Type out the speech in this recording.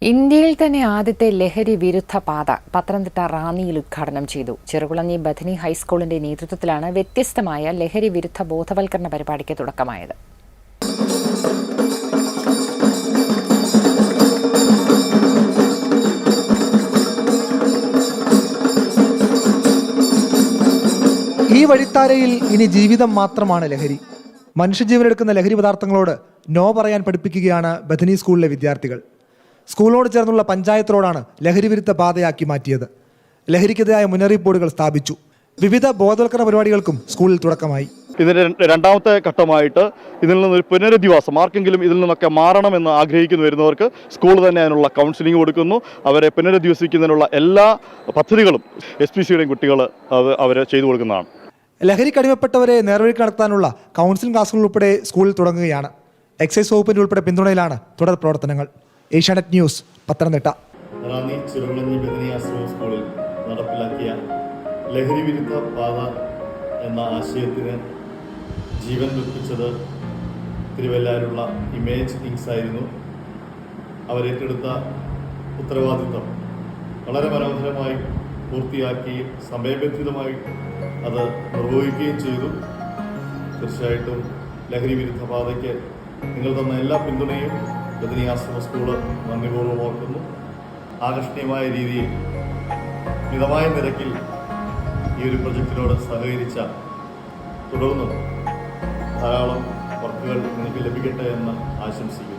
ഇന്ത്യയിൽ തന്നെ ആദ്യത്തെ ലഹരി വിരുദ്ധ പാത പത്തനംതിട്ട റാന്നിയിൽ ഉദ്ഘാടനം ചെയ്തു. ചെറുകുളഞ്ഞി ബഥനി ഹൈസ്കൂളിന്റെ നേതൃത്വത്തിലാണ് വ്യത്യസ്തമായ ലഹരി വിരുദ്ധ ബോധവൽക്കരണ പരിപാടിക്ക് തുടക്കമായത്. ഈ വഴിത്താരയിൽ ഇനി ജീവിതം മാത്രമാണ് ലഹരി. മനുഷ്യജീവനെടുക്കുന്ന ലഹരി പദാർത്ഥങ്ങളോട് നോ പറയാൻ പഠിപ്പിക്കുകയാണ് ബഥനി സ്കൂളിലെ വിദ്യാർത്ഥികൾ. സ്കൂളിനോട് ചേർന്നുള്ള പഞ്ചായത്ത് റോഡാണ് ലഹരി വിരുദ്ധ പാതയാക്കി മാറ്റിയത്. ലഹരിക്കെതിരായ മുന്നറിയിപ്പ് ബോർഡുകൾ സ്ഥാപിച്ചു. വിവിധ ബോധവൽക്കരണ പരിപാടികൾക്കും സ്കൂളിൽ തുടക്കമായി. ഇതിന്റെ രണ്ടാമത്തെ ഘട്ടമായിട്ട് ഇതിൽ നിന്നൊരു പുനരധിവാസം, ആർക്കെങ്കിലും ഇതിൽ നിന്നൊക്കെ മാറണമെന്ന് ആഗ്രഹിക്കുന്നു വരുന്നവർക്ക് സ്കൂൾ തന്നെ അതിനുള്ള കൗൺസിലിംഗ് കൊടുക്കുന്നു. അവരെ പുനരധിവസിക്കുന്നതിനുള്ള എല്ലാ പദ്ധതികളും SPCയുടെയും കുട്ടികൾ അവർ ചെയ്തു കൊടുക്കുന്നതാണ്. ലഹരിക്ക് അടിമപ്പെട്ടവരെ നേർവഴിക്ക് നടത്താനുള്ള കൗൺസിലിംഗ് ക്ലാസുകൾ ഉൾപ്പെടെ സ്കൂളിൽ തുടങ്ങുകയാണ്. എക്സൈസ് വകുപ്പിന്റെ ഉൾപ്പെടെ പിന്തുണയിലാണ് തുടർ പ്രവർത്തനങ്ങൾ. ഏഷ്യാനെറ്റ് ന്യൂസ്, പത്തനംതിട്ട. റാന്നി ചെറുകുളഞ്ഞി ബഥനി ആശ്രമ സ്കൂളിൽ നടപ്പിലാക്കിയ ലഹരി വിരുദ്ധ പാത എന്ന ആശയത്തിന് ജീവൻ വെപ്പിച്ചത് തിരുവല്ലാരുള്ള ഇമേജ് ഇങ്സ് ആയിരുന്നു. അവരേറ്റെടുത്ത ഉത്തരവാദിത്വം വളരെ മനോഹരമായി പൂർത്തിയാക്കുകയും സമയബന്ധിതമായി അത് നിർവഹിക്കുകയും ചെയ്തു. തീർച്ചയായിട്ടും ലഹരി വിരുദ്ധ പാതയ്ക്ക് നിങ്ങൾ തന്ന എല്ലാ പിന്തുണയും ബഥനി ആശ്രമ സ്കൂള് നന്ദിപൂർവ്വം ഓർക്കുന്നു. ആകർഷണീയമായ രീതിയിൽ മിതമായ നിരക്കിൽ ഈ ഒരു പ്രൊജക്റ്റിനോട് സഹകരിച്ച തുടർന്നും ധാരാളം വർക്കുകൾ നിങ്ങൾക്ക് ലഭിക്കട്ടെ എന്ന് ആശംസിക്കുന്നു.